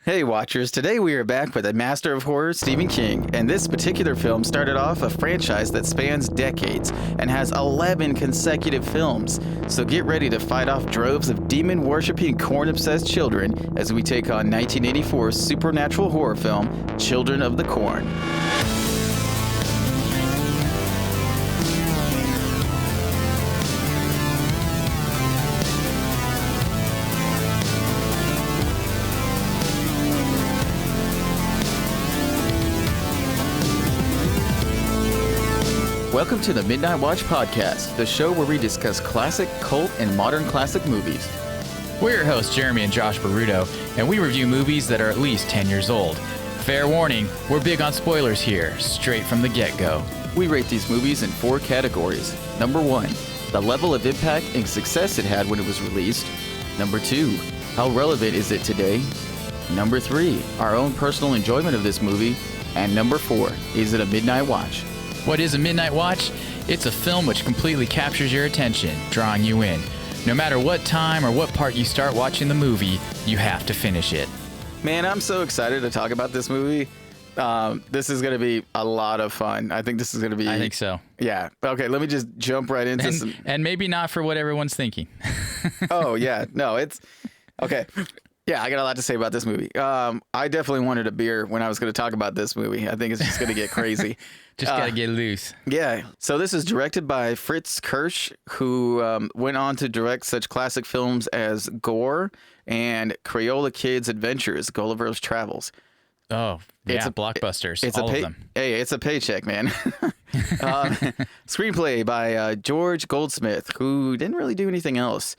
Hey Watchers, today we are back with a master of horror, Stephen King, and this particular film started off a franchise that spans decades and has 11 consecutive films. So get ready to fight off droves of demon-worshipping, corn-obsessed children as we take on 1984's supernatural horror film, Children of the Corn. Welcome to the Midnight Watch Podcast, the show where we discuss classic, cult, and modern classic movies. We're your hosts, Jeremy and Josh Baruto, and we review movies that are at least 10 years old. Fair warning, we're big on spoilers here, straight from the get-go. We rate these movies in 4 categories. Number 1, the level of impact and success it had when it was released. Number 2, how relevant is it today? Number 3, our own personal enjoyment of this movie. And number 4, is it a midnight watch? What is a midnight watch? It's a film which completely captures your attention, drawing you in. No matter what time or what part you start watching the movie, you have to finish it. Man, I'm so excited to talk about this movie. This is going to be a lot of fun. I think this is going to be... I think so. Yeah. Okay, let me just jump right into some... And maybe not for what everyone's thinking. Oh, yeah. No, it's... Okay. Yeah, I got a lot to say about this movie. I definitely wanted a beer when I was going to talk about this movie. I think it's just going to get crazy. Just got to get loose. Yeah. So this is directed by Fritz Kirsch, who went on to direct such classic films as Gore and Crayola Kids Adventures, Gulliver's Travels. Oh, yeah, blockbusters, it's all of them. Hey, it's a paycheck, man. Screenplay by George Goldsmith, who didn't really do anything else.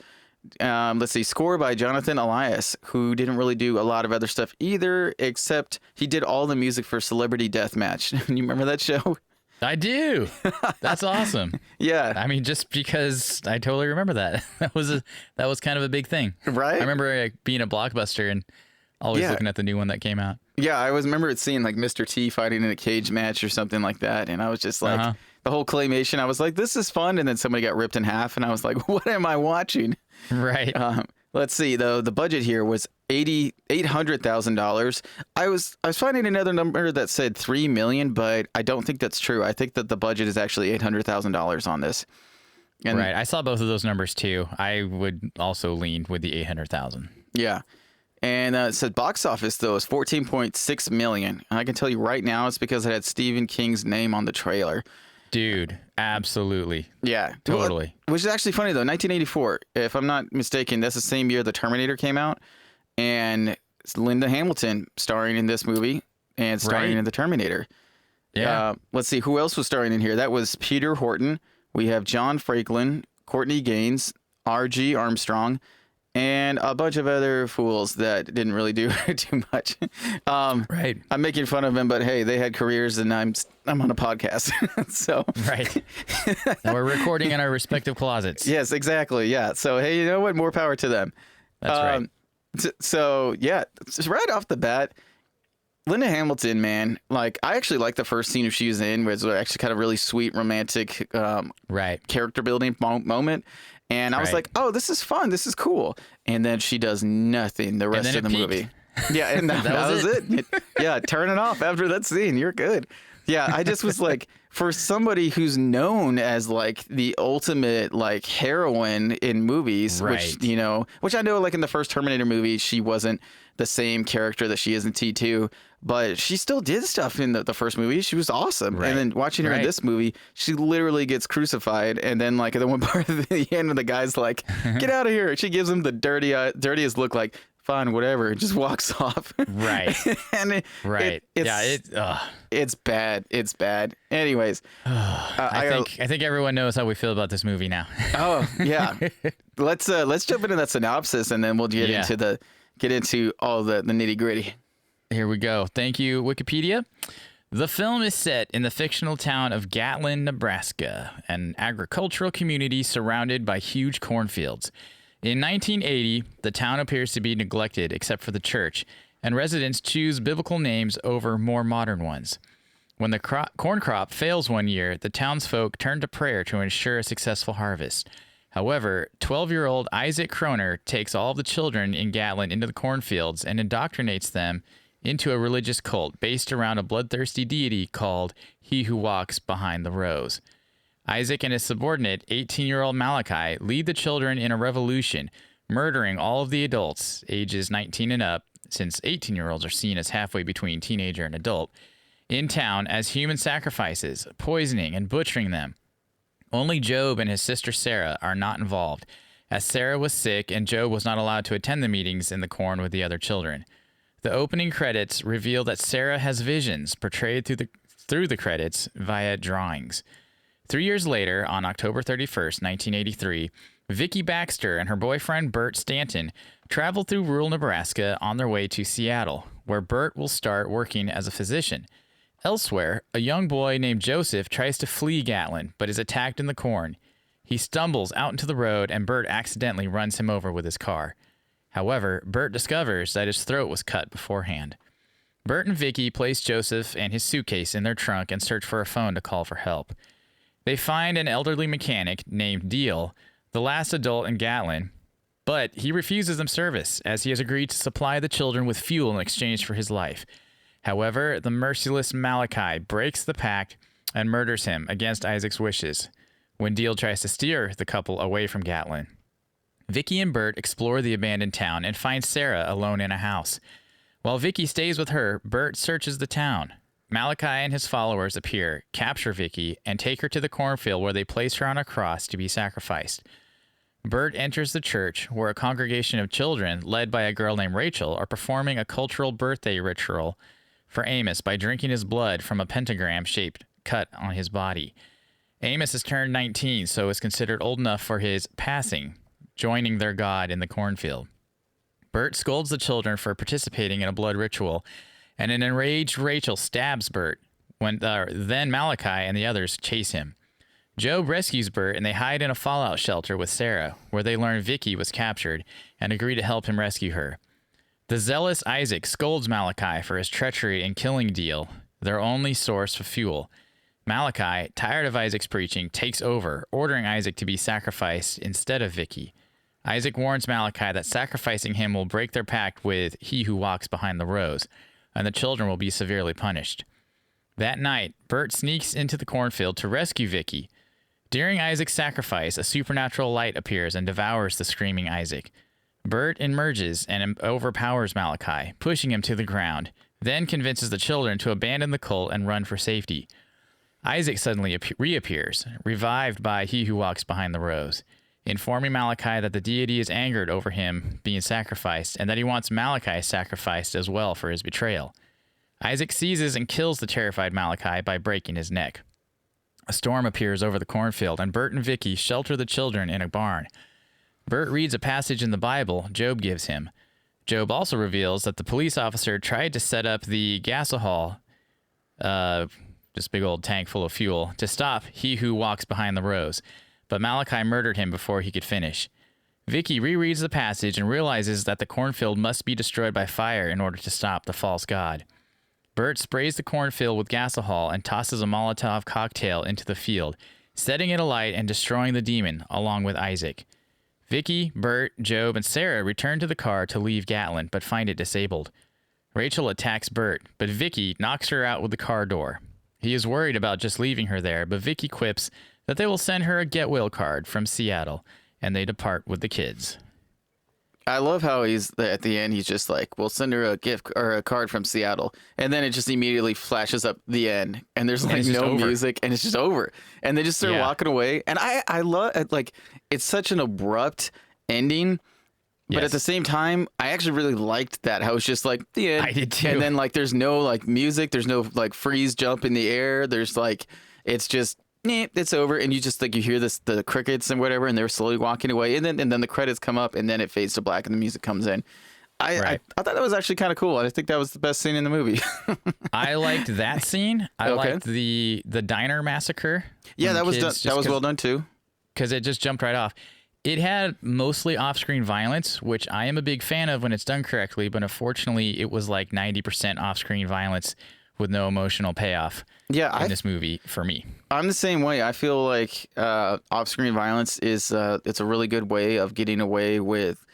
Let's see, score by Jonathan Elias, who didn't really do a lot of other stuff either, except he did all the music for Celebrity Deathmatch. You remember that show? I do. That's awesome. Yeah. I mean, just because I totally remember that. That was kind of a big thing. Right? I remember being a Blockbuster and always looking at the new one that came out. Yeah, I remember seeing like Mr. T fighting in a cage match or something like that, and I was just like, the whole claymation, I was like, this is fun, and then somebody got ripped in half, and I was like, what am I watching? Right. Let's see, though. The budget here was $800,000. I was finding another number that said $3 million, but I don't think that's true. I think that the budget is actually $800,000 on this. And, right. I saw both of those numbers too. I would also lean with the 800,000. Yeah. And it said box office, though, is $14.6 million. And I can tell you right now it's because it had Stephen King's name on the trailer. Dude, absolutely. Yeah. Totally. Which is actually funny, though. 1984, if I'm not mistaken, that's the same year The Terminator came out. And it's Linda Hamilton starring in this movie and starring in The Terminator. Yeah. Let's see, who else was starring in here? That was Peter Horton. We have John Franklin, Courtney Gaines, R.G. Armstrong, and a bunch of other fools that didn't really do too much. Right. I'm making fun of them, but hey, they had careers, and I'm on a podcast. So right. And we're recording in our respective closets. Yes, exactly. Yeah. So hey, you know what? More power to them. That's right. So yeah, just right off the bat, Linda Hamilton, man, like I actually like the first scene she was in, where it's actually kind of really sweet, romantic, character building moment. And I was like, oh, this is fun. This is cool. And then she does nothing the rest of the movie. Yeah, and that was it. Yeah, turn it off after that scene. You're good. Yeah, I just was like, for somebody who's known as like the ultimate like heroine in movies, which I know like in the first Terminator movie, she wasn't the same character that she is in T2, but she still did stuff in the first movie. She was awesome. Right. And then watching her in this movie, she literally gets crucified. And then like at the one part of the end when the guy's like, get out of here. She gives him the dirtiest look like, fine, whatever, and just walks off. Right. And it's bad. It's bad. Anyways, I think everyone knows how we feel about this movie now. Oh yeah. Let's jump into that synopsis, and then we'll get into all the nitty gritty. Here we go. Thank you, Wikipedia. The film is set in the fictional town of Gatlin, Nebraska, an agricultural community surrounded by huge cornfields. In 1980, the town appears to be neglected except for the church, and residents choose biblical names over more modern ones. When the corn crop fails one year, the townsfolk turn to prayer to ensure a successful harvest. However, 12-year-old Isaac Kroner takes all of the children in Gatlin into the cornfields and indoctrinates them into a religious cult based around a bloodthirsty deity called He Who Walks Behind the Rows. Isaac and his subordinate, 18-year-old Malachi, lead the children in a revolution, murdering all of the adults, ages 19 and up, since 18-year-olds are seen as halfway between teenager and adult, in town as human sacrifices, poisoning and butchering them. Only Job and his sister Sarah are not involved, as Sarah was sick and Job was not allowed to attend the meetings in the corn with the other children. The opening credits reveal that Sarah has visions portrayed through the credits via drawings. 3 years later, on October 31st, 1983, Vicki Baxter and her boyfriend Bert Stanton travel through rural Nebraska on their way to Seattle, where Bert will start working as a physician. Elsewhere, a young boy named Joseph tries to flee Gatlin, but is attacked in the corn. He stumbles out into the road, and Bert accidentally runs him over with his car. However, Bert discovers that his throat was cut beforehand. Bert and Vicki place Joseph and his suitcase in their trunk and search for a phone to call for help. They find an elderly mechanic named Deal, the last adult in Gatlin, but he refuses them service, as he has agreed to supply the children with fuel in exchange for his life. However, the merciless Malachi breaks the pact and murders him against Isaac's wishes when Deal tries to steer the couple away from Gatlin. Vicki and Bert explore the abandoned town and find Sarah alone in a house. While Vicki stays with her, Bert searches the town. Malachi and his followers appear, capture Vicki, and take her to the cornfield where they place her on a cross to be sacrificed. Bert enters the church, where a congregation of children, led by a girl named Rachel, are performing a cultural birthday ritual for Amos by drinking his blood from a pentagram-shaped cut on his body. Amos has turned 19, so is considered old enough for his passing, joining their god in the cornfield. Bert scolds the children for participating in a blood ritual, and an enraged Rachel stabs Bert. Then Malachi and the others chase him. Job rescues Bert, and they hide in a fallout shelter with Sarah, where they learn Vicki was captured and agree to help him rescue her. The zealous Isaac scolds Malachi for his treachery and killing Deal, their only source of fuel. Malachi, tired of Isaac's preaching, takes over, ordering Isaac to be sacrificed instead of Vicki. Isaac warns Malachi that sacrificing him will break their pact with He Who Walks Behind the Rows, and the children will be severely punished. That night, Bert sneaks into the cornfield to rescue Vicki. During Isaac's sacrifice, a supernatural light appears and devours the screaming Isaac. Bert emerges and overpowers Malachi, pushing him to the ground, then convinces the children to abandon the cult and run for safety. Isaac suddenly reappears, revived by He Who Walks Behind the Rows, informing Malachi that the deity is angered over him being sacrificed and that he wants Malachi sacrificed as well for his betrayal. Isaac seizes and kills the terrified Malachi by breaking his neck. A storm appears over the cornfield, and Bert and Vicki shelter the children in a barn. Bert reads a passage in the Bible Job gives him. Job also reveals that the police officer tried to set up the gasohol, this big old tank full of fuel, to stop He Who Walks Behind the Rows, but Malachi murdered him before he could finish. Vicki rereads the passage and realizes that the cornfield must be destroyed by fire in order to stop the false god. Bert sprays the cornfield with gasohol and tosses a Molotov cocktail into the field, setting it alight and destroying the demon along with Isaac. Vicki, Bert, Job, and Sarah return to the car to leave Gatlin, but find it disabled. Rachel attacks Bert, but Vicki knocks her out with the car door. He is worried about just leaving her there, but Vicki quips that they will send her a get well card from Seattle, and they depart with the kids. I love how at the end, he's just like, we'll send her a gift or a card from Seattle. And then it just immediately flashes up the end, and there's like no music, and it's just over. And they just start walking away. And I love, like, it's such an abrupt ending. But at the same time, I actually really liked that, how it's just like the end. I did too. And then like there's no like music, there's no like freeze jump in the air. There's like, it's just, it's over, and you just like you hear the crickets and whatever, and they're slowly walking away, and then the credits come up, and then it fades to black, and the music comes in. I thought that was actually kind of cool. I think that was the best scene in the movie. I liked that scene. I liked the diner massacre. Yeah, that was well done too. Because it just jumped right off. It had mostly off-screen violence, which I am a big fan of when it's done correctly, but unfortunately it was like 90% off-screen violence with no emotional payoff. Yeah, in this movie for me. I'm the same way. I feel like off-screen violence is it's a really good way of getting away with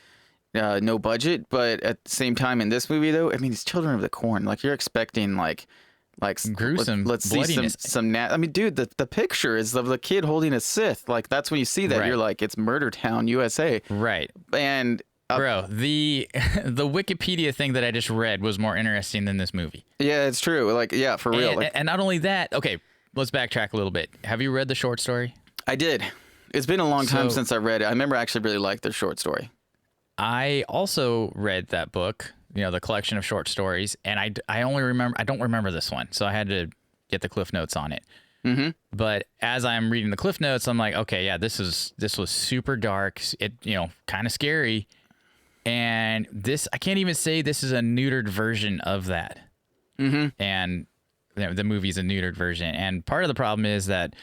no budget, but at the same time in this movie though, I mean, it's Children of the Corn. Like you're expecting like gruesome let's bloodiness. see some I mean, dude, the picture is of the kid holding a Sith. Like that's when you see that you're like, it's Murder Town, USA. Right. And bro, the Wikipedia thing that I just read was more interesting than this movie. Yeah, it's true. Like, yeah, for real. And not only that, okay, let's backtrack a little bit. Have you read the short story? I did. It's been a long time since I read it. I remember I actually really liked the short story. I also read that book, the collection of short stories, and I don't remember this one, so I had to get the Cliff Notes on it. Mm-hmm. But as I'm reading the Cliff Notes, I'm like, okay, yeah, this was super dark. It kind of scary, and this I can't even say this is a neutered version of that. Mm-hmm. And the movie's a neutered version, and part of the problem is that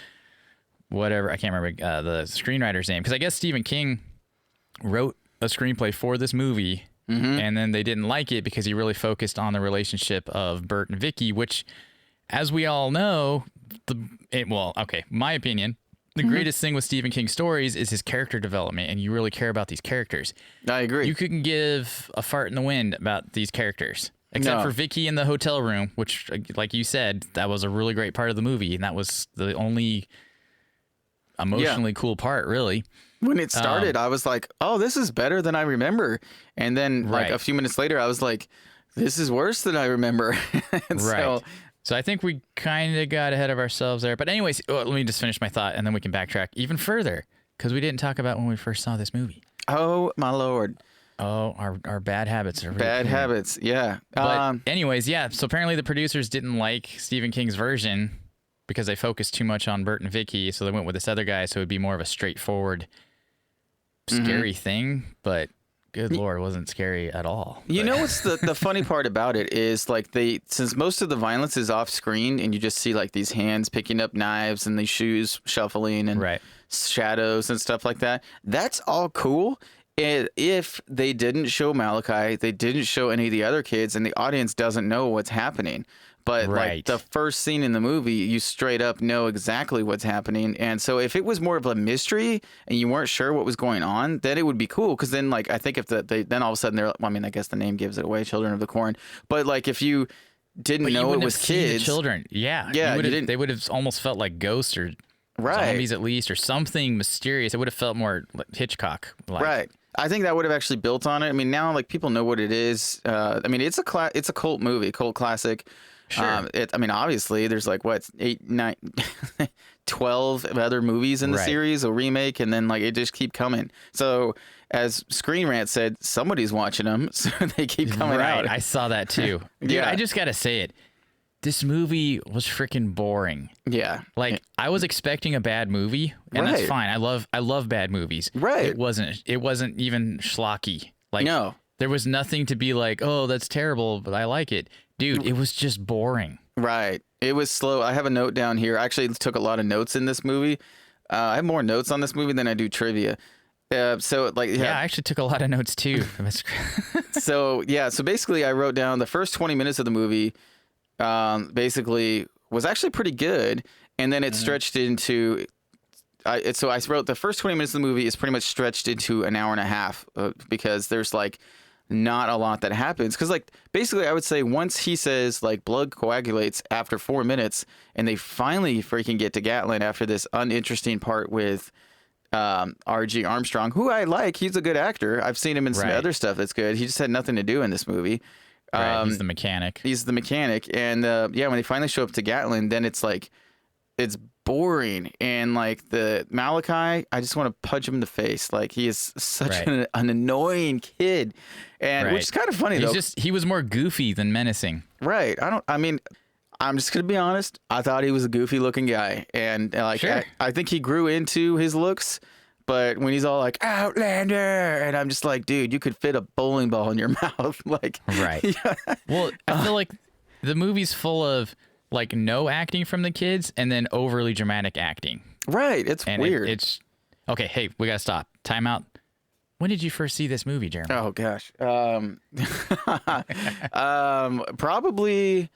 I can't remember the screenwriter's name, because I guess Stephen King wrote a screenplay for this movie. Mm-hmm. And then they didn't like it because he really focused on the relationship of Bert and Vicky, which, as we all know, my opinion, the greatest thing with Stephen King stories is his character development, and you really care about these characters. I agree. You couldn't give a fart in the wind about these characters, except for Vicky in the hotel room, which, like you said, that was a really great part of the movie, and that was the only emotionally cool part, really. When it started, I was like, oh, this is better than I remember. And then like a few minutes later, I was like, this is worse than I remember. And right. So I think we kind of got ahead of ourselves there. But anyways, let me just finish my thought, and then we can backtrack even further, because we didn't talk about when we first saw this movie. Oh, my Lord. Oh, our bad habits are really bad clear. habits. Yeah. But anyways, yeah. So apparently the producers didn't like Stephen King's version because they focused too much on Bert and Vicky. So they went with this other guy. So it'd be more of a straightforward, scary thing. But good Lord, it wasn't scary at all. You know what's the funny part about it is, like, since most of the violence is off screen and you just see like these hands picking up knives and these shoes shuffling and shadows and stuff like that. That's all cool. If they didn't show Malachi, they didn't show any of the other kids, and the audience doesn't know what's happening. But like the first scene in the movie, you straight up know exactly what's happening. And so if it was more of a mystery and you weren't sure what was going on, then it would be cool. Because then, like, I think if then all of a sudden they're, I mean, I guess the name gives it away, Children of the Corn. But like if you didn't know it was kids, children, they would have almost felt like ghosts or zombies at least, or something mysterious. It would have felt more like Hitchcock. Right. I think that would have actually built on it. I mean, now like people know what it is. I mean, it's a cult movie, cult classic. Sure. I mean, obviously, there's like 8, 9, 12 other movies in the series, a remake, and then like it just keep coming. So, as Screen Rant said, somebody's watching them, so they keep coming out. I saw that too. Dude, I just gotta say it. This movie was freaking boring. Yeah. Like I was expecting a bad movie, and that's fine. I love bad movies. Right. It wasn't even schlocky. Like no. There was nothing to be like, oh, that's terrible, but I like it. Dude, it was just boring. Right. It was slow. I have a note down here. I actually took a lot of notes in this movie. I have more notes on this movie than I do trivia. So like I actually took a lot of notes too. So basically I wrote down the first 20 minutes of the movie basically was actually pretty good, and then it stretched into so I wrote the first 20 minutes of the movie is pretty much stretched into an hour and a half because there's like not a lot that happens, because like basically I would say once he says like blood coagulates after 4 minutes and they finally freaking get to Gatlin after this uninteresting part with R.G. Armstrong, who I like. He's a good actor. I've seen him in some other stuff that's good. He just had nothing to do in this movie. He's the mechanic. And when they finally show up to Gatlin, then it's like it's boring, and like the Malachi, I just want to punch him in the face. Like he is such an annoying kid, and which is kind of funny though. He was more goofy than menacing. Right. I'm just gonna be honest. I thought he was a goofy looking guy, and like I think he grew into his looks. But when he's all like Outlander, and I'm just like, dude, you could fit a bowling ball in your mouth, like. Right. Well, I feel like the movie's full of like no acting from the kids, and then overly dramatic acting. Right. It's weird. It's okay. Hey, we gotta stop. Time out. When did you first see this movie, Jeremy? Oh gosh. Probably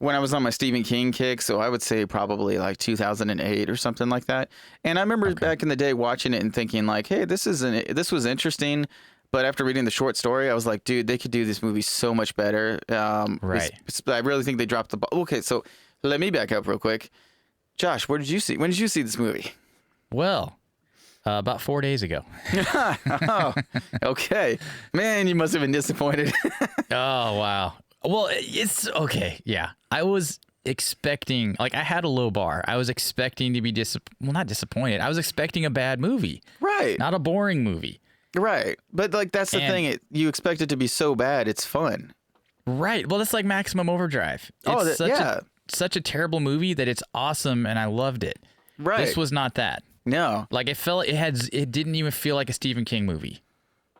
when I was on my Stephen King kick, so I would say probably like 2008 or something like that. And I remember back in the day watching it and thinking like, hey, this was interesting. But after reading the short story, I was like, dude, they could do this movie so much better. Right. I really think they dropped the ball. Okay, so let me back up real quick. Josh, when did you see this movie? Well, about 4 days ago. Oh, okay. Man, you must have been disappointed. Oh, wow. Well, it's okay. Yeah. I was expecting, like, I had a low bar. I was expecting to be not disappointed. I was expecting a bad movie. Right. Not a boring movie. Right. But, like, that's the thing. You expect it to be so bad, it's fun. Right. Well, it's like Maximum Overdrive. It's such a terrible movie that it's awesome, and I loved it. Right. This was not that. No. Like, it didn't even feel like a Stephen King movie.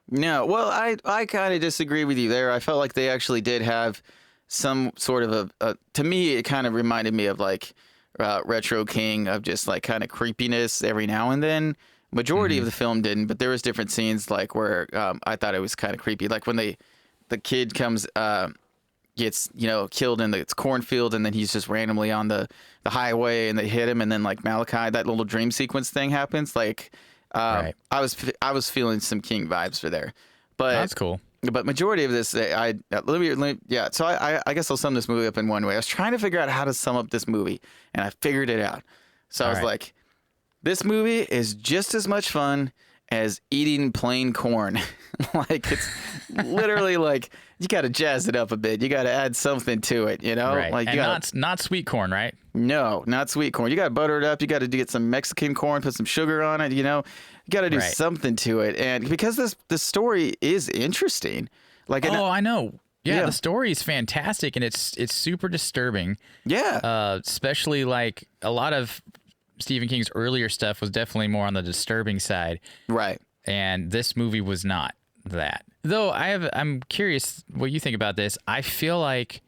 No. Well, I kind of disagree with you there. I felt like they actually did have some sort of to me, it kind of reminded me of like Retro King, of just like kind of creepiness every now and then. Majority of the film didn't, but there was different scenes like where I thought it was kind of creepy. Like when the kid gets killed in the cornfield, and then he's just randomly on the highway and they hit him, and then like Malachi, that little dream sequence thing happens. Like Right. I was feeling some King vibes for there, but That's cool. But majority of this, So I guess I'll sum this movie up in one way. I was trying to figure out how to sum up this movie, and I figured it out. So I was like, this movie is just as much fun as eating plain corn. Like, it's literally like you got to jazz it up a bit. You got to add something to it, Right. Like, and not sweet corn, right? No, not sweet corn. You got to butter it up. You got to get some Mexican corn, put some sugar on it. You got to do something to it. And because this story is interesting, like I know. Yeah, the story is fantastic, and it's super disturbing. Yeah. Especially like a lot of Stephen King's earlier stuff was definitely more on the disturbing side. Right. And this movie was not that. Though I'm curious what you think about this. I feel like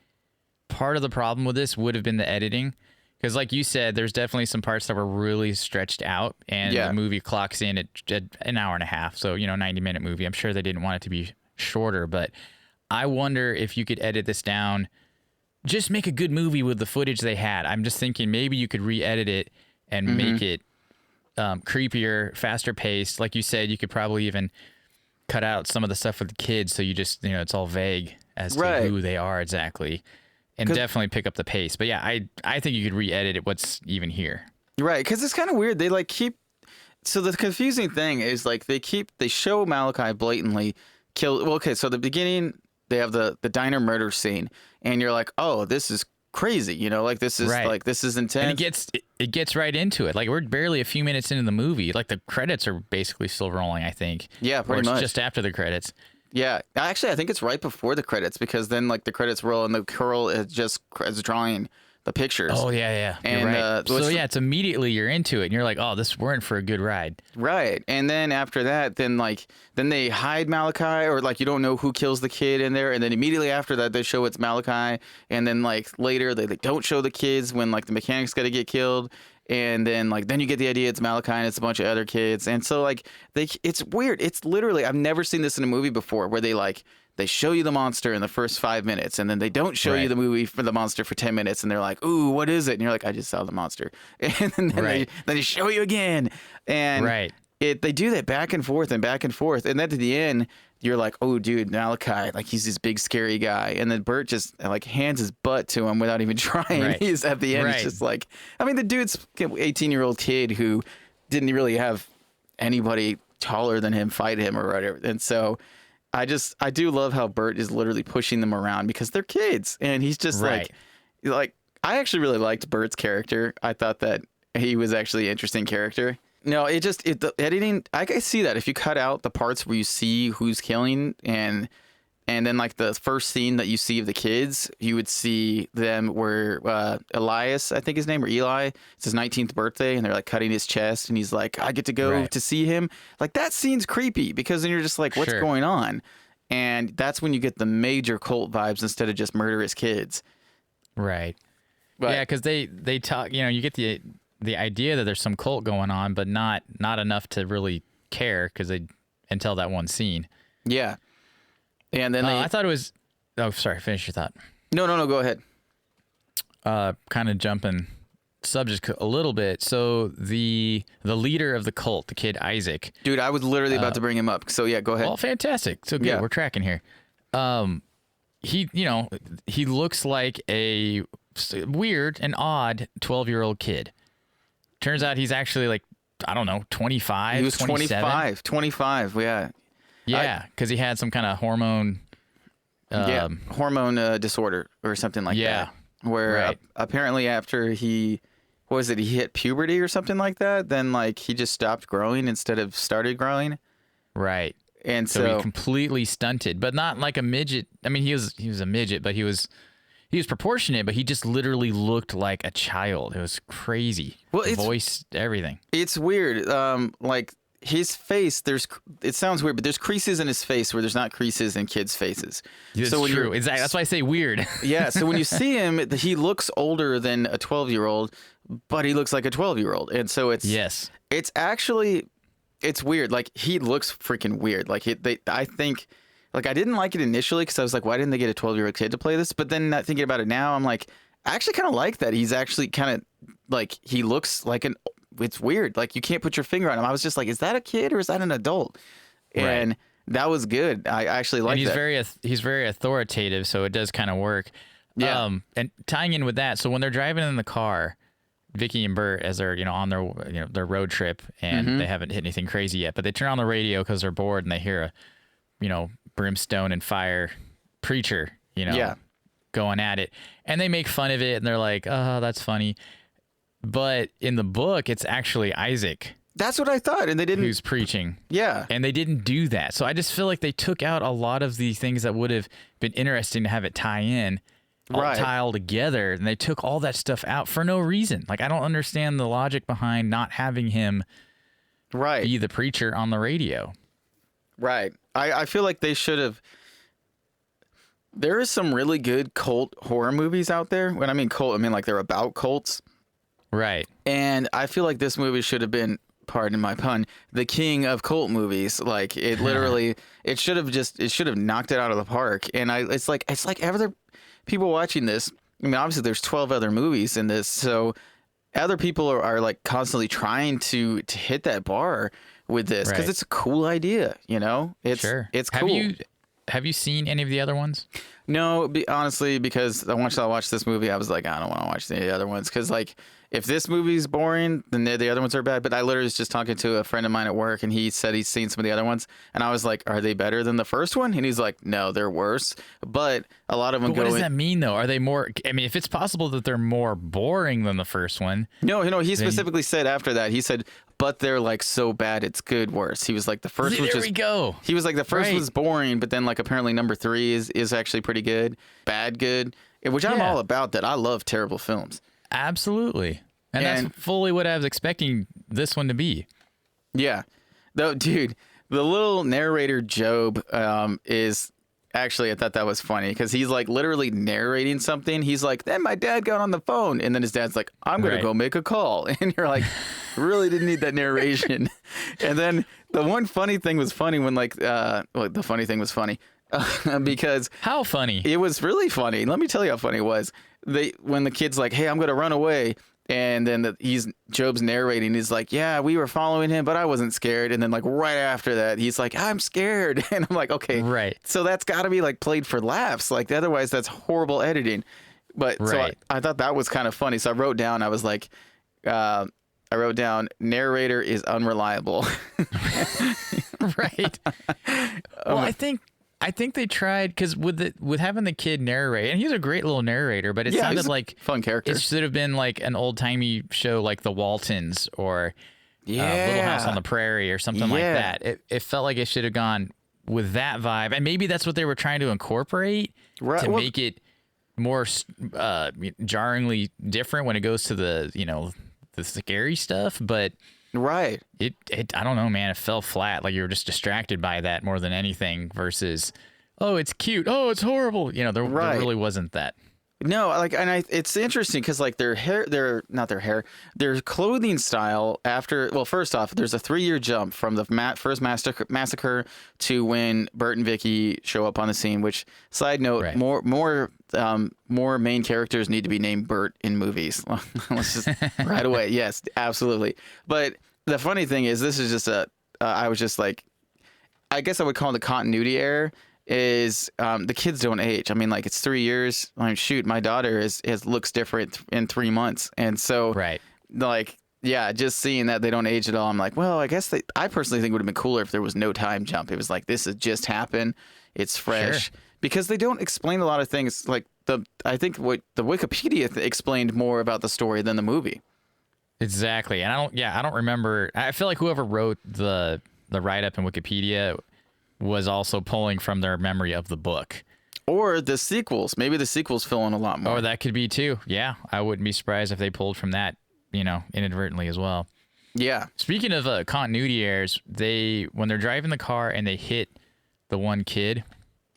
part of the problem with this would have been the editing. Because like you said, there's definitely some parts that were really stretched out, and the movie clocks in at an hour and a half. So, 90-minute movie. I'm sure they didn't want it to be shorter, but I wonder if you could edit this down, just make a good movie with the footage they had. I'm just thinking maybe you could re-edit it and make it creepier, faster paced. Like you said, you could probably even cut out some of the stuff with the kids, so you just, it's all vague as to who they are exactly. And definitely pick up the pace. But yeah, I think you could re-edit it what's even here. Right, because it's kind of weird. They like keep... So the confusing thing is like they show Malachi blatantly kill... Well, okay, so the beginning, they have the diner murder scene, and you're like, oh, this is crazy, like this is like, this is intense. And it gets right into it. Like, we're barely a few minutes into the movie. Like, the credits are basically still rolling, I think. Yeah, pretty much. Just after the credits. Yeah, actually, I think it's right before the credits, because then like the credits roll and the girl is drawing the pictures. Oh yeah. And you're right. So yeah, it's immediately you're into it, and you're like, oh, we're in for a good ride. Right, and then after that, then they hide Malachi, or like you don't know who kills the kid in there, and then immediately after that they show it's Malachi, and then like later they don't show the kids when like the mechanic's got to get killed. And then then you get the idea it's Malachi and it's a bunch of other kids. And so it's weird. It's literally, I've never seen this in a movie before, where they show you the monster in the first 5 minutes, and then they don't show you the movie for the monster for 10 minutes, and they're like, ooh, what is it? And you're like, I just saw the monster. And then then they show you again. And they do that back and forth and back and forth. And then at the end, you're like, oh, dude, Malachi, like he's this big scary guy. And then Bert just hands his butt to him without even trying. He's at the end. It's just like, I mean, the dude's 18-year-old kid who didn't really have anybody taller than him fight him or whatever. And so I do love how Bert is literally pushing them around because they're kids. And he's just like, I actually really liked Bert's character. I thought that he was actually an interesting character. No, the editing, I can see that if you cut out the parts where you see who's killing, and then like the first scene that you see of the kids, you would see them where Elias, I think his name, or Eli, it's his 19th birthday, and they're like cutting his chest, and he's like, I get to go to see him. Like, that scene's creepy, because then you're just like, what's going on? And that's when you get the major cult vibes instead of just murderous kids. Right. But, yeah, because they talk, you get the idea that there's some cult going on, but not enough to really care, until that one scene. Yeah. And then I thought it was... Oh, sorry. Finish your thought. No. Go ahead. kind of jumping subject a little bit. So the leader of the cult, the kid Isaac. Dude, I was literally about to bring him up. So yeah, go ahead. Well, fantastic. So good. Yeah. We're tracking here. He looks like a weird and odd 12-year-old kid. Turns out he's actually like, I don't know, 25, He was 27. 25, yeah. Yeah, because he had some kind of hormone... hormone disorder or something like that. Where apparently after he hit puberty or something like that, then like he just stopped growing instead of started growing. Right. And so he completely stunted, but not like a midget. I mean, he was a midget, but he was proportionate, but he just literally looked like a child. It was crazy. Well, voice, everything. It's weird. Like his face, it sounds weird, but there's creases in his face where there's not creases in kids' faces. That's true. Exactly. That's why I say weird. Yeah. So when you see him, he looks older than a 12-year-old, but he looks like a 12-year-old. And so it's actually, it's weird. Like he looks freaking weird. Like I think, like I didn't like it initially because I was like, why didn't they get a 12-year-old kid to play this? But then thinking about it now, I'm like, I actually kind of like that. He's actually kind of like, he looks like it's weird. Like you can't put your finger on him. I was just like, is that a kid or is that an adult? And that was good. I actually like that. He's very authoritative, so it does kind of work. Yeah. And tying in with that, so when they're driving in the car, Vicky and Bert, as they're on their road trip, and they haven't hit anything crazy yet, but they turn on the radio because they're bored and they hear a brimstone and fire preacher going at it, and they make fun of it and they're like, oh, that's funny. But in the book, it's actually Isaac. That's what I thought, and they didn't. Who's preaching? Yeah, and they didn't do that. So I just feel like they took out a lot of the things that would have been interesting to have it tie in, tie all together, and they took all that stuff out for no reason. Like I don't understand the logic behind not having him be the preacher on the radio. Right. I feel like they should have. There is some really good cult horror movies out there. When I mean cult, I mean like they're about cults. Right. And I feel like this movie should have been, pardon my pun, the king of cult movies. Like it literally, it should have knocked it out of the park. And it's like other people watching this. I mean, obviously there's 12 other movies in this. So other people are like constantly trying to hit that bar with this because it's a cool idea. It's cool. Have you seen any of the other ones? No, honestly, because once I watched this movie, I was like, I don't want to watch any of the other ones because like. If this movie's boring, then the other ones are bad. But I literally was just talking to a friend of mine at work, and he said he's seen some of the other ones. And I was like, are they better than the first one? And he's like, no, they're worse. But a lot of them What does that mean, though? Are they more... I mean, if it's possible that they're more boring than the first one... No, he specifically said after that, he said, but they're like so bad, it's good worse. He was like, the first was just... There we go. He was like, the first was boring, but then like apparently number 3 is actually pretty good. Bad good. Which I'm all about that. I love terrible films. Absolutely. And that's fully what I was expecting this one to be. Yeah. Though, dude, the little narrator Job is actually, I thought that was funny because he's like literally narrating something. He's like, then my dad got on the phone. And then his dad's like, I'm going to go make a call. And you're like, really didn't need that narration. And then the one funny thing was funny when the funny thing was funny because. How funny? It was really funny. Let me tell you how funny it was. When the kid's like, hey, I'm going to run away. And then Job's narrating. He's like, yeah, we were following him, but I wasn't scared. And then like right after that, he's like, I'm scared. And I'm like, okay. Right. So that's got to be like played for laughs. Like otherwise that's horrible editing. But so I thought that was kind of funny. So I wrote down, narrator is unreliable. Right. Well, I think they tried because with having the kid narrate, and he's a great little narrator, but it sounded like fun character. It should have been like an old timey show like The Waltons or Little House on the Prairie or something like that. It felt like it should have gone with that vibe, and maybe that's what they were trying to incorporate to make it more jarringly different when it goes to the scary stuff, but. Right. It I don't know, man. It fell flat. Like you were just distracted by that more than anything versus, oh, it's cute. Oh, it's horrible. There really wasn't that. No, like, and it's interesting because like their hair, their clothing style after. Well, first off, there's a 3-year jump from the first massacre to when Bert and Vicky show up on the scene. Which, side note, Right. more main characters need to be named Bert in movies. Let's just right away. Yes, absolutely. But the funny thing is, this is just I was just like, I guess I would call it the continuity error. Is the kids don't age. I mean, like, it's 3 years. I mean, shoot, my daughter looks different in 3 months, and so Right. like, yeah, just seeing that they don't age at all, I'm like, well, I guess I personally think it would have been cooler if there was no time jump. It was like, this has just happened, it's fresh, because they don't explain a lot of things. Like I think what the Wikipedia explained more about the story than the movie. Exactly. And I don't remember. I feel like whoever wrote the write up in Wikipedia was also pulling from their memory of the book. Or the sequels. Maybe the sequels fill in a lot more. Or that could be too. Yeah. I wouldn't be surprised if they pulled from that, inadvertently as well. Yeah. Speaking of continuity errors, when they're driving the car and they hit the one kid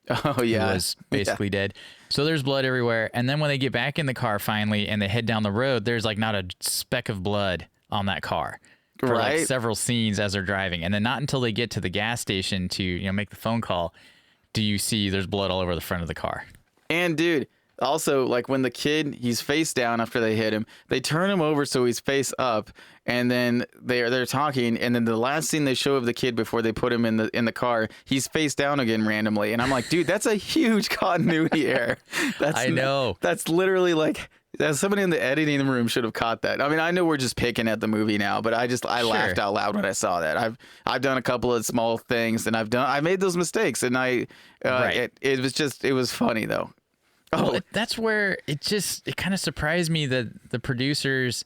Oh, yeah. who was basically dead. So there's blood everywhere. And then when they get back in the car finally and they head down the road, there's like not a speck of blood on that car. For like several scenes as they're driving, and then not until they get to the gas station to make the phone call do you see there's blood all over the front of the car. And dude, also, like, when the kid, he's face down after they hit him, they turn him over so he's face up, and then they're talking, and then the last scene they show of the kid before they put him in the car, he's face down again randomly, and I'm like, dude, that's a huge continuity error. I know. That's literally like, somebody in the editing room should have caught that. I mean, I know we're just picking at the movie now, but I laughed out loud when I saw that. I've done a couple of small things, and I made those mistakes, and it was funny though. Well, that's where it kind of surprised me that the producers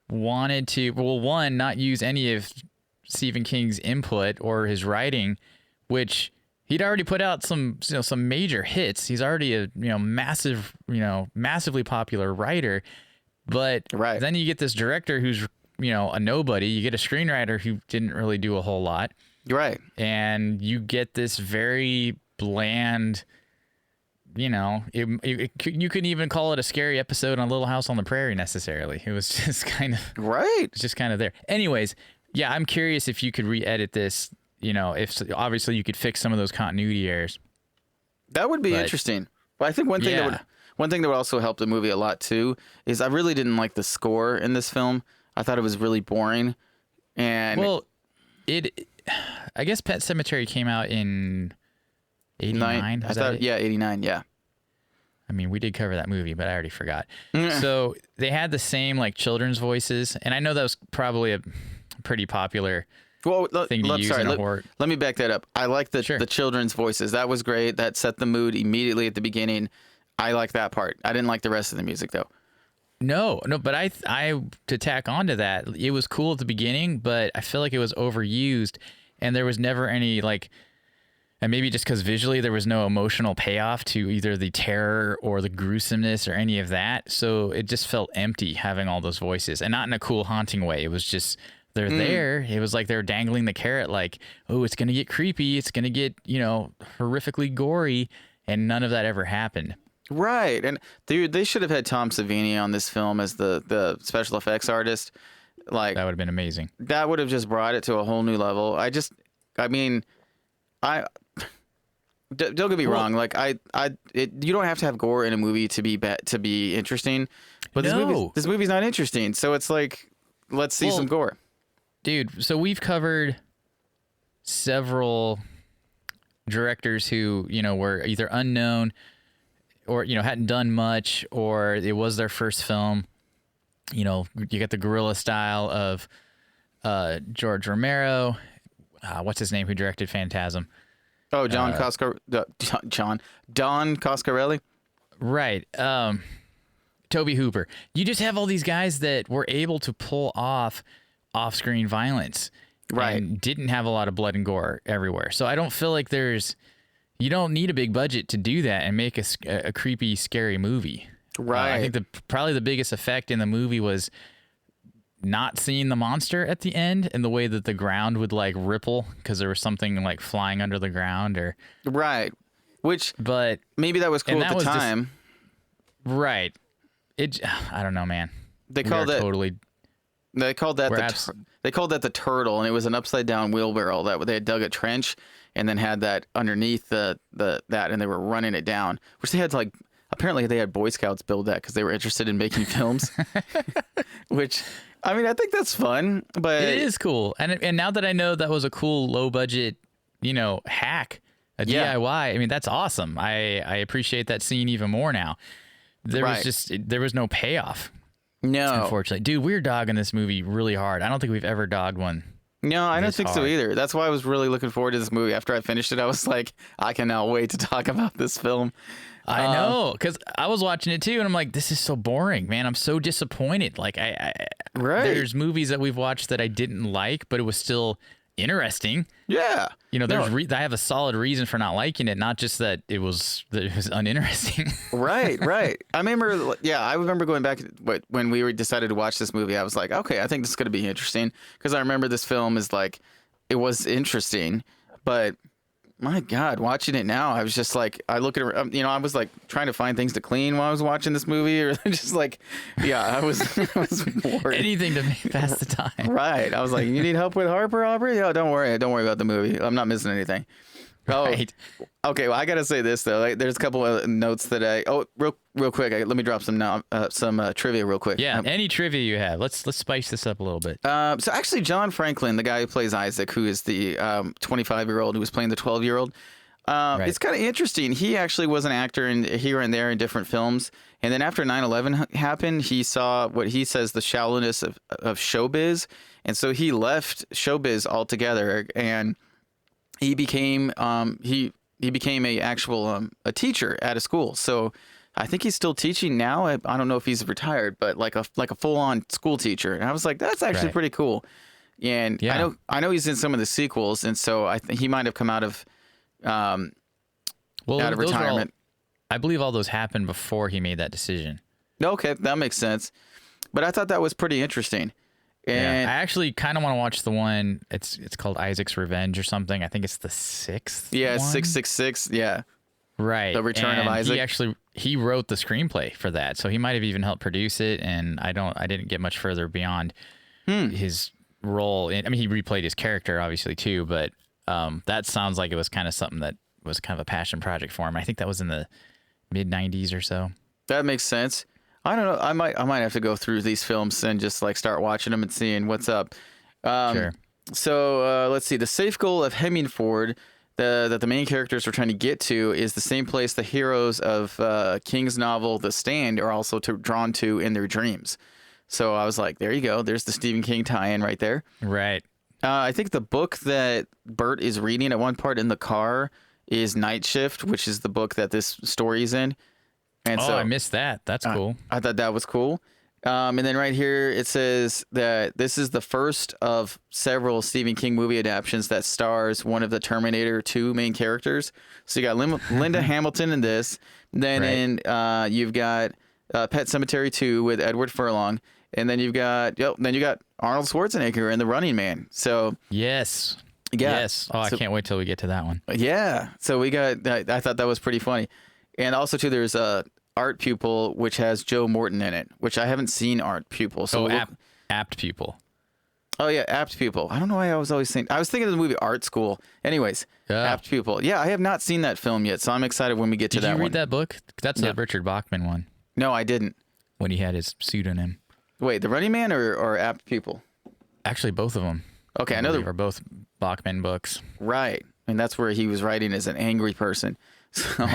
wanted to, well, one, not use any of Stephen King's input or his writing, which he'd already put out some major hits. He's already a massively popular writer, but then you get this director who's a nobody. You get a screenwriter who didn't really do a whole lot, right? And you get this very bland. You couldn't even call it a scary episode on Little House on the Prairie necessarily. It was just kind of It's just kind of there. Anyways, yeah, I'm curious if you could re-edit this. If obviously you could fix some of those continuity errors. That would be interesting. But I think one thing that would also help the movie a lot too is I really didn't like the score in this film. I thought it was really boring. And I guess Pet Sematary came out in 89. 89. Yeah. I mean, we did cover that movie, but I already forgot. So they had the same like children's voices, and I know that was probably a pretty popular thing to use in a horror. Let me back that up. I like the children's voices. That was great. That set the mood immediately at the beginning. I like that part. I didn't like the rest of the music though. No, but I to tack onto that, it was cool at the beginning, but I feel like it was overused, and there was never any like. And maybe just because visually there was no emotional payoff to either the terror or the gruesomeness or any of that. So it just felt empty having all those voices, and not in a cool, haunting way. It was just, they're there. It was like they're dangling the carrot like, oh, it's going to get creepy. It's going to get, horrifically gory. And none of that ever happened. Right. And dude, they should have had Tom Savini on this film as the special effects artist. Like, that would have been amazing. That would have just brought it to a whole new level. Don't get me wrong. Like you don't have to have gore in a movie to be interesting. But this movie's not interesting. So it's like, let's see some gore, dude. So we've covered several directors who were either unknown or hadn't done much, or it was their first film. You got the guerrilla style of George Romero. What's his name? Who directed Phantasm? Oh, Don Coscarelli. Right. Toby Hooper. You just have all these guys that were able to pull off-screen violence. Right. And didn't have a lot of blood and gore everywhere. So I don't feel like you don't need a big budget to do that and make a creepy, scary movie. Right. I think probably the biggest effect in the movie was not seeing the monster at the end and the way that the ground would like ripple because there was something like flying under the ground or right, but maybe that was cool at the time. Right. I don't know, man. They called that totally. They called that the turtle, and it was an upside down wheelbarrow that they had dug a trench and then had that underneath that, and they were running it down, which they had to apparently they had Boy Scouts build that because they were interested in making films. Which, I mean, I think that's fun, but it is cool. And now that I know that was a cool low budget, hack, a DIY. I mean, that's awesome. I appreciate that scene even more now. There was no payoff. No, unfortunately, dude, we're dogging this movie really hard. I don't think we've ever dogged one. No, I don't think so either. That's why I was really looking forward to this movie. After I finished it, I was like, I cannot wait to talk about this film. I know, because I was watching it too, and I'm like, this is so boring, man. I'm so disappointed. Like, there's movies that we've watched that I didn't like, but it was still interesting. Yeah. I have a solid reason for not liking it, not just that it was uninteresting. Right. I remember going back when we decided to watch this movie. I was like, okay, I think this is going to be interesting, because I remember this film is it was interesting, but my God, watching it now, I was just like, I look at it, I was trying to find things to clean while I was watching this movie, or just I was bored. Anything to pass the time. Right. I was like, you need help with Harper, Aubrey? Oh, don't worry about the movie. I'm not missing anything. Right. Oh, okay. Well, I gotta say this though. There's a couple of notes that real quick. Let me drop some trivia real quick. Yeah. Any trivia you have? Let's spice this up a little bit. So actually, John Franklin, the guy who plays Isaac, who is the 25-year-old who was playing the 12-year-old, right. It's kind of interesting. He actually was an actor here and there in different films, and then after 9/11 happened, he saw what he says the shallowness of showbiz, and so he left showbiz altogether, and he became he became a teacher at a school. So I think he's still teaching now. I don't know if he's retired, but like a full on school teacher. And I was like, that's actually pretty cool. And yeah. I know he's in some of the sequels, and so I think he might have come out of retirement. I believe all those happened before he made that decision. Okay, that makes sense. But I thought that was pretty interesting. And I actually kind of want to watch the one. It's called Isaac's Revenge or something. I think it's the 6th. Yeah, one? 666. Yeah, right. The Return of Isaac. He wrote the screenplay for that, so he might have even helped produce it. And I didn't get much further beyond his role. He replayed his character obviously too, but that sounds like it was kind of something that was kind of a passion project for him. I think that was in the mid 90s or so. That makes sense. I don't know. I might have to go through these films and just start watching them and seeing what's up. Sure. So let's see. The safe goal of Hemingford that the main characters are trying to get to is the same place the heroes of King's novel The Stand are also drawn to in their dreams. So I was like, there you go. There's the Stephen King tie-in right there. Right. I think the book that Bert is reading at one part in the car is Night Shift, which is the book that this story is in. And so I missed that. That's cool. I thought that was cool. And then right here, it says that this is the first of several Stephen King movie adaptations that stars one of the Terminator 2 main characters. So you got Linda Hamilton in this. Then you've got Pet Sematary 2 with Edward Furlong. And then you got Arnold Schwarzenegger in The Running Man. So yes. Yeah. Yes. Oh, I can't wait till we get to that one. Yeah. So we got. I thought that was pretty funny. And also, too, there's Art Pupil, which has Joe Morton in it, which I haven't seen Art Pupil. So Apt Pupil. Oh, yeah, Apt Pupil. I don't know why I was always thinking. I was thinking of the movie Art School. Anyways, Apt Pupil. Yeah, I have not seen that film yet, so I'm excited when we get to that one. Did you read that book? That's the Richard Bachman one. No, I didn't. When he had his pseudonym. Wait, The Running Man or Apt Pupil? Actually, both of them. Okay, I know they were both Bachman books. Right, and that's where he was writing as an angry person. So,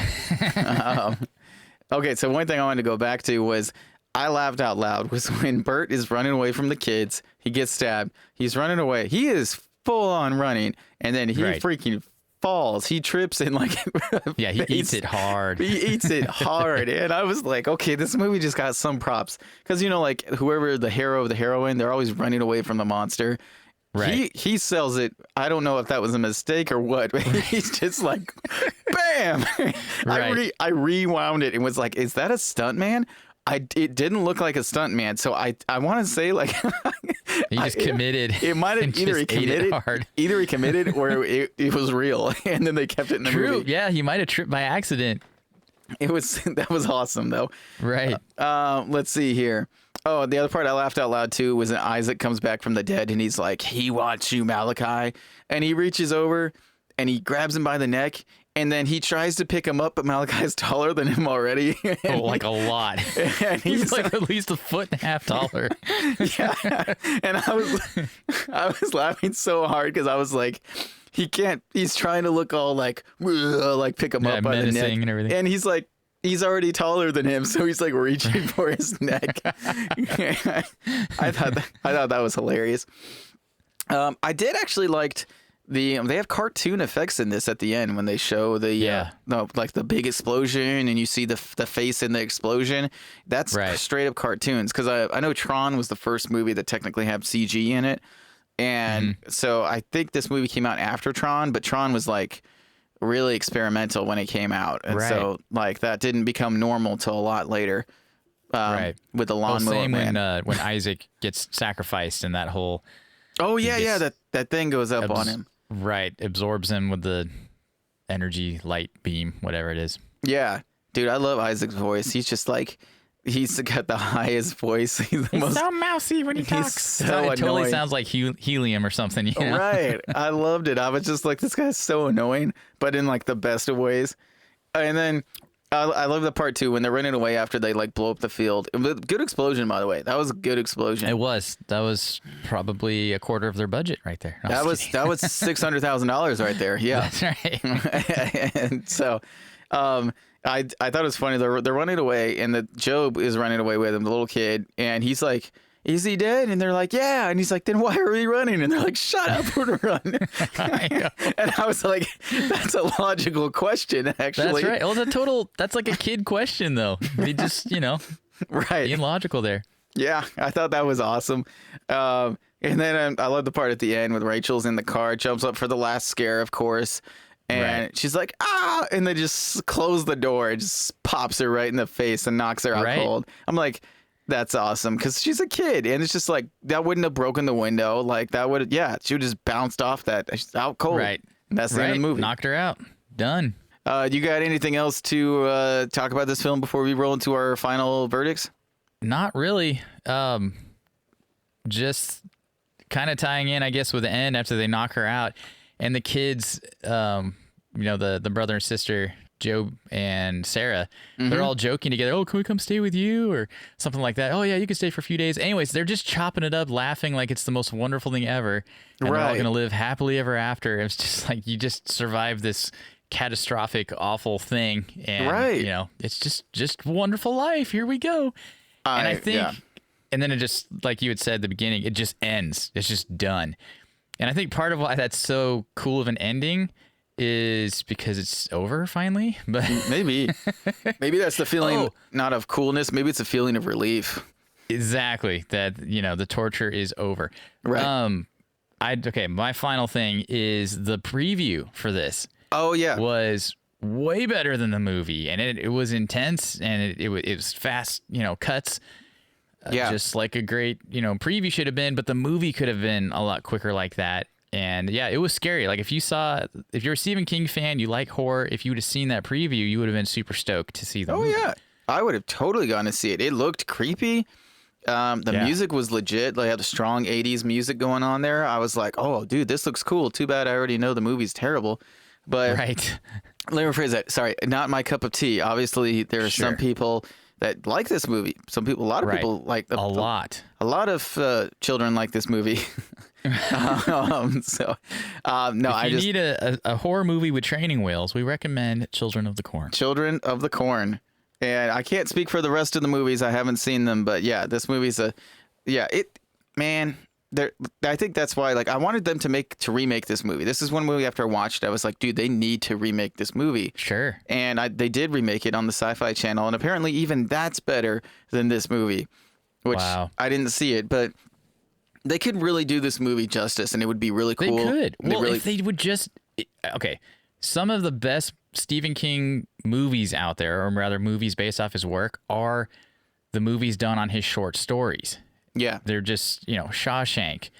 okay, so one thing I wanted to go back to was I laughed out loud was when Bert is running away from the kids. He gets stabbed. He's running away. He is full on running, and then he freaking falls. He trips and he eats it hard. He eats it hard, and I was like, okay, this movie just got some props because whoever the hero or the heroine, they're always running away from the monster. Right. He sells it. I don't know if that was a mistake or what, but he's just like, bam. Right. I rewound it and was like, is that a stunt man? It didn't look like a stunt man. So I want to say he just committed. It might have either he committed or it was real. And then they kept it in the movie. Yeah. He might've tripped by accident. That was awesome though. Right. Let's see here. Oh, the other part I laughed out loud too was when Isaac comes back from the dead and he's like, "He wants you, Malachi," and he reaches over and he grabs him by the neck. And then he tries to pick him up, but Malachi's taller than him already. Oh, like a lot. And He's like at least a foot and a half taller. Yeah. And I was laughing so hard because I was like, he can't. He's trying to look all like pick him up by the neck, and everything. And he's like, he's already taller than him, so he's like reaching for his neck. I thought that was hilarious. I did actually liked. They have cartoon effects in this at the end when they show like the big explosion and you see the face in the explosion. That's straight up cartoons, because I know Tron was the first movie that technically had CG in it, and so I think this movie came out after Tron, but Tron was like really experimental when it came out, and so like that didn't become normal till a lot later. With the lawnmower same man. when Isaac gets sacrificed and that whole that thing goes up on him. Right, absorbs him with the energy light beam, whatever it is. Yeah, dude, I love Isaac's voice. He's just like, he's got the highest voice. He's so mousy when he talks. So it totally sounds like helium or something. You know? Right, I loved it. I was just like, this guy's so annoying, but in like the best of ways. And then I love the part too when they're running away after they like blow up the field. Good explosion, by the way. That was a good explosion. It was. That was probably a quarter of their budget right there. That was $600,000 right there. Yeah, that's right. And so, I thought it was funny. They're running away, and Job is running away with him, the little kid, and he's like, "Is he dead?" And they're like, "Yeah." And he's like, "Then why are we running?" And they're like, "Shut up, we're to run." And I was like, that's a logical question, actually. That's right. Well, that's like a kid question, though. They just, right, being logical there. Yeah, I thought that was awesome. And then I love the part at the end with Rachel's in the car, jumps up for the last scare, of course. And she's like, "Ah!" And they just close the door. It just pops her right in the face and knocks her out cold. I'm like, that's awesome, because she's a kid, and it's just like, that wouldn't have broken the window. Like, that would, she would just bounced off that. She's out cold. Right. And that's the end of the movie. Knocked her out. Done. You got anything else to talk about this film before we roll into our final verdicts? Not really. Just kind of tying in, I guess, with the end after they knock her out, and the kids, the brother and sister, Job and Sarah, they're all joking together. "Oh, can we come stay with you?" or something like that. "Oh yeah, you can stay for a few days." Anyways, they're just chopping it up, laughing like it's the most wonderful thing ever, and they're all gonna live happily ever after. It's just like, you just survived this catastrophic, awful thing, and it's just wonderful life. Here we go. And I think, and then it just, like you had said at the beginning, it just ends. It's just done. And I think part of why that's so cool of an ending is because it's over finally. But maybe that's the feeling, not of coolness. Maybe it's a feeling of relief. Exactly. That, the torture is over. Right. Okay. My final thing is the preview for this. Oh yeah. Was way better than the movie, and it was intense, and it was fast, cuts. Just like a great, preview should have been, but the movie could have been a lot quicker like that. And yeah, it was scary. Like, if you're a Stephen King fan, you like horror, if you would have seen that preview, you would have been super stoked to see the movie. Yeah. I would have totally gone to see it. It looked creepy. The music was legit. They had the strong 80s music going on there. I was like, "Oh, dude, this looks cool. Too bad I already know the movie's terrible." But let me rephrase that. Sorry, not my cup of tea. Obviously, there are some people that like this movie. A lot of people like a lot of children like this movie. No, if you need a horror movie with training wheels, we recommend Children of the Corn. Children of the Corn. And I can't speak for the rest of the movies. I haven't seen them, but yeah, this movie's I think that's why, like, I wanted them to remake this movie. This is one movie after I watched, I was like, dude, they need to remake this movie. Sure. And they did remake it on the Sci-Fi Channel, and apparently even that's better than this movie, which I didn't see it, but they could really do this movie justice, and it would be really cool. They could. If they would just... Okay, some of the best Stephen King movies out there, or rather movies based off his work, are the movies done on his short stories. Yeah. They're just, Shawshank,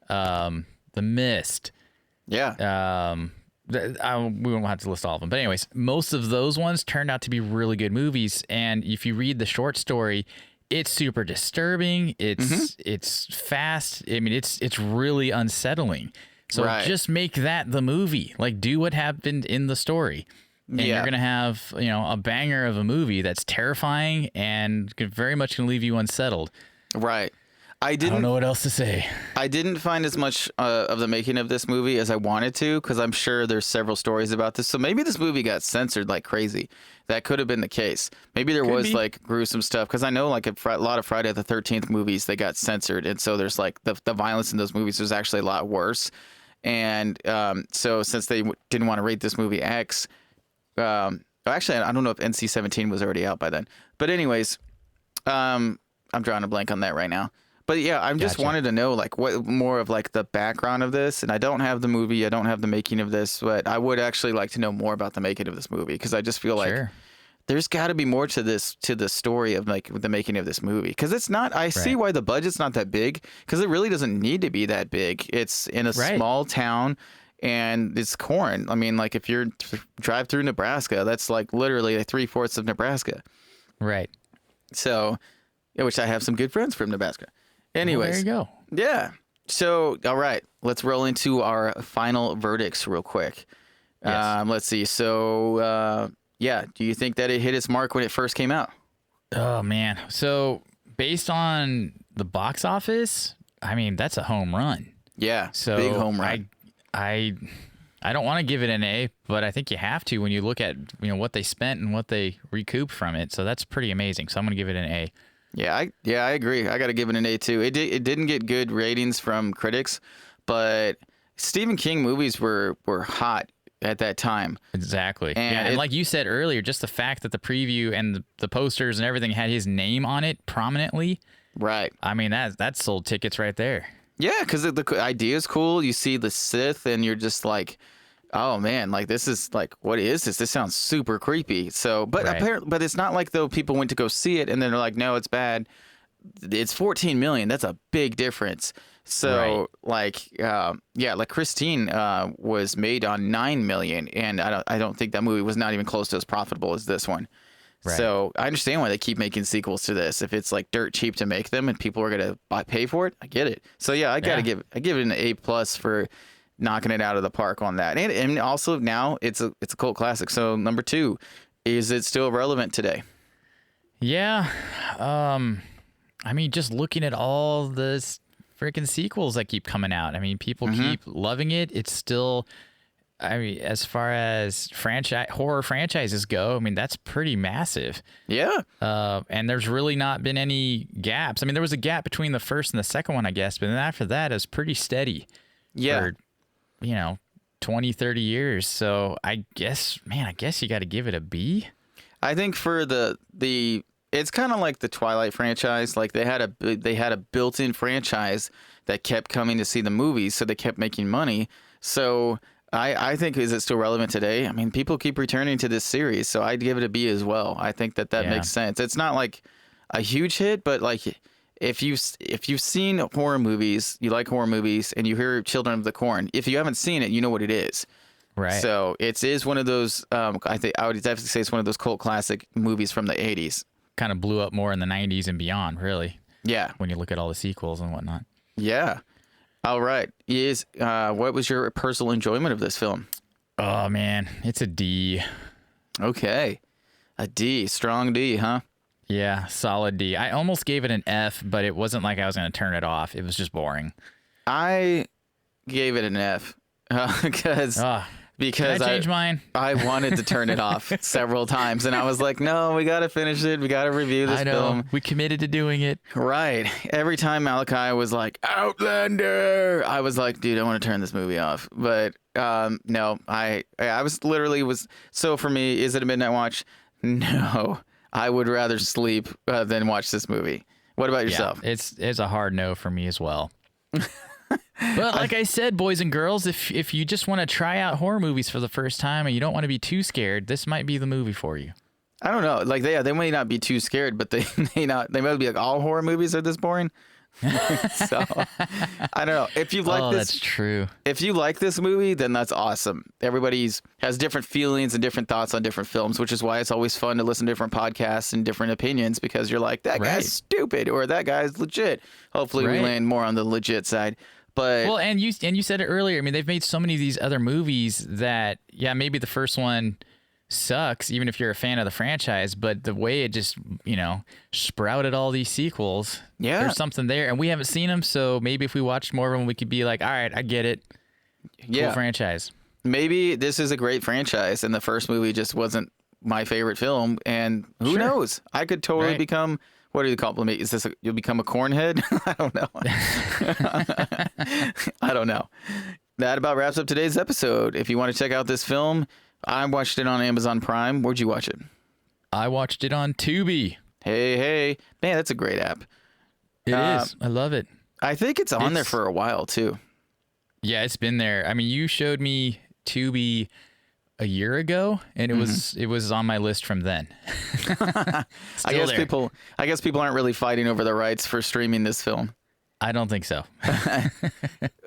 The Mist. Yeah. we won't have to list all of them. But anyways, most of those ones turned out to be really good movies. And if you read the short story, it's super disturbing. It's fast. I mean, it's really unsettling. So just make that the movie. Like, do what happened in the story. And you're going to have, a banger of a movie that's terrifying and very much going to leave you unsettled. Right. I don't know what else to say. I didn't find as much of the making of this movie as I wanted to, because I'm sure there's several stories about this. So maybe this movie got censored like crazy. That could have been the case. Maybe there was like gruesome stuff, because I know like a lot of Friday the 13th movies, they got censored. And so there's like the violence in those movies was actually a lot worse. And so since they didn't want to rate this movie X, actually, I don't know if NC-17 was already out by then. But anyways, I'm drawing a blank on that right now. But yeah, I just wanted to know like what more of like the background of this. And I don't have the movie, I don't have the making of this, but I would actually like to know more about the making of this movie, because I just feel like there's got to be more to the story of like the making of this movie, because it's not. I see why the budget's not that big, because it really doesn't need to be that big. It's in a small town. And it's corn. I mean, like if you drive through Nebraska, that's like literally like 3/4 of Nebraska. Right. So, which I have some good friends from Nebraska. Anyways. Well, there you go. Yeah. So, all right, let's roll into our final verdicts real quick. Yes. Let's see. So, do you think that it hit its mark when it first came out? Oh, man. So based on the box office, I mean, that's a home run. Yeah. So big home run. I don't want to give it an A, but I think you have to when you look at what they spent and what they recouped from it. So that's pretty amazing. So I'm going to give it an A. Yeah, I agree. I got to give it an A too. It didn't get good ratings from critics, but Stephen King movies were hot at that time. Exactly. And like you said earlier, just the fact that the preview and the posters and everything had his name on it prominently. Right. I mean, that sold tickets right there. Yeah, because the idea is cool. You see the Sith, and you're just like, oh man, like this is like, what is this? This sounds super creepy. So, but apparently, but it's not like though people went to go see it and then they're like, no, it's bad. It's 14 million. That's a big difference. So like, like Christine was made on 9 million, and I don't think that movie was not even close to as profitable as this one. Right. So I understand why they keep making sequels to this. If it's like dirt cheap to make them and people are gonna pay for it, I get it. So yeah, I give it an A+ for knocking it out of the park on that. And also now it's a cult classic. So number 2, is it still relevant today? Yeah. I mean, just looking at all the freaking sequels that keep coming out. I mean, people keep loving it. It's still, I mean, as far as horror franchises go, I mean, that's pretty massive. Yeah. And there's really not been any gaps. I mean, there was a gap between the first and the second one, I guess, but then after that, it was pretty steady. Yeah. For, 20, 30 years. So I guess you got to give it a B. I think for the it's kind of like the Twilight franchise. Like they had a built-in franchise that kept coming to see the movies, so they kept making money. So I think, is it still relevant today? I mean, people keep returning to this series, so I'd give it a B as well. I think that makes sense. It's not like a huge hit, but like if you've seen horror movies, you like horror movies, and you hear Children of the Corn, if you haven't seen it, you know what it is. Right. So it is one of those. I think I would definitely say it's one of those cult classic movies from the 80s. Kind of blew up more in the 90s and beyond, really. Yeah. When you look at all the sequels and whatnot. Yeah. All right. What was your personal enjoyment of this film? Oh man, it's a D. Okay. A D. Strong D, huh? Yeah, solid D. I almost gave it an F, but it wasn't like I was going to turn it off. It was just boring. I gave it an F because Can I change mine? I wanted to turn it off several times, and I was like, no, we got to finish it. We got to review this film. We committed to doing it. Right. Every time Malachi was like, Outlander, I was like, dude, I want to turn this movie off. But no, I so for me, is it a midnight watch? No. I would rather sleep than watch this movie. What about yourself? Yeah, it's a hard no for me as well. But like I said, boys and girls, if you just want to try out horror movies for the first time and you don't want to be too scared, this might be the movie for you. I don't know. Like they may not be too scared, but they may be like, all horror movies are this boring. So I don't know if you like this. That's true. If you like this movie, then that's awesome. Everybody's has different feelings and different thoughts on different films, which is why it's always fun to listen to different podcasts and different opinions, because you're like, that guy's stupid or that guy's legit. Hopefully we land more on the legit side. But well, and you said it earlier. I mean, they've made so many of these other movies that, yeah, maybe the first one sucks, even if you're a fan of the franchise, but the way it just, sprouted all these sequels, there's something there, and we haven't seen them, so maybe if we watched more of them, we could be like, all right, I get it. Cool franchise. Maybe this is a great franchise, and the first movie just wasn't my favorite film, and who knows? I could totally become... What do you call me? Is this you'll become a cornhead? I don't know. I don't know. That about wraps up today's episode. If you want to check out this film, I watched it on Amazon Prime. Where'd you watch it? I watched it on Tubi. Hey. Man, that's a great app. It is. I love it. I think it's on there for a while, too. Yeah, it's been there. I mean, you showed me Tubi a year ago, and it was on my list from then. I guess people aren't really fighting over the rights for streaming this film. I don't think so.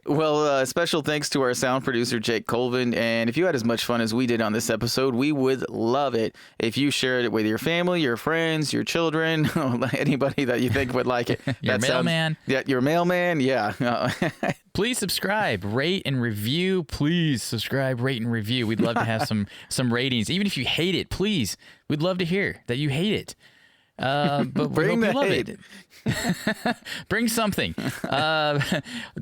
Well, special thanks to our sound producer, Jake Colvin. And if you had as much fun as we did on this episode, we would love it if you shared it with your family, your friends, your children, anybody that you think would like it. Your mailman. Your mailman. Yeah. Please subscribe, rate, and review. Please subscribe, rate, and review. We'd love to have some ratings. Even if you hate it, please. We'd love to hear that you hate it. But bring the hate. Bring something.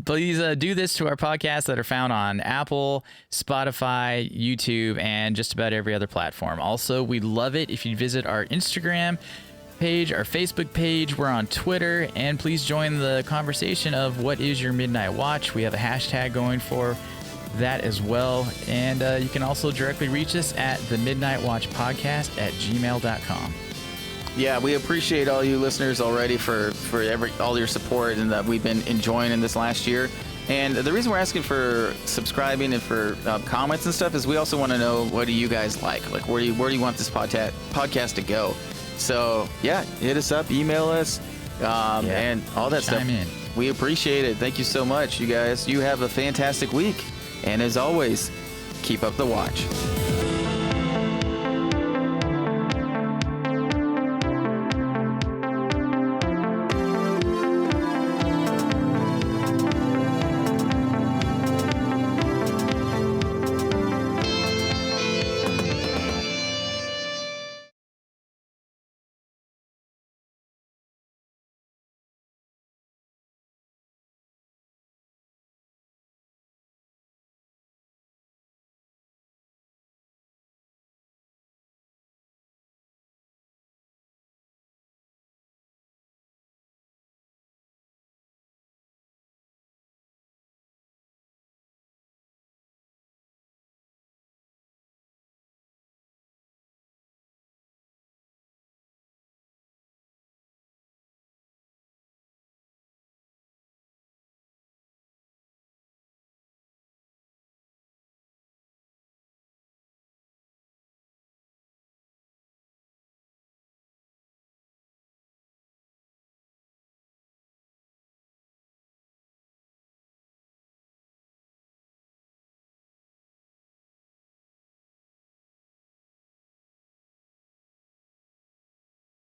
Please do this to our podcasts that are found on Apple, Spotify, YouTube, and just about every other platform. Also, we'd love it if you visit our Instagram page, our Facebook page. We're on Twitter, and please join the conversation of what is your midnight watch. We have a hashtag going for that as well, and you can also directly reach us at the Midnight Watch Podcast at gmail.com. Yeah, we appreciate all you listeners already for all your support and that we've been enjoying in this last year. And the reason we're asking for subscribing and for comments and stuff is we also want to know, what do you guys like? Like, where do you want this podcast to go? So, yeah, hit us up, email us, and all that stuff. Chime in. We appreciate it. Thank you so much, you guys. You have a fantastic week. And as always, keep up the watch.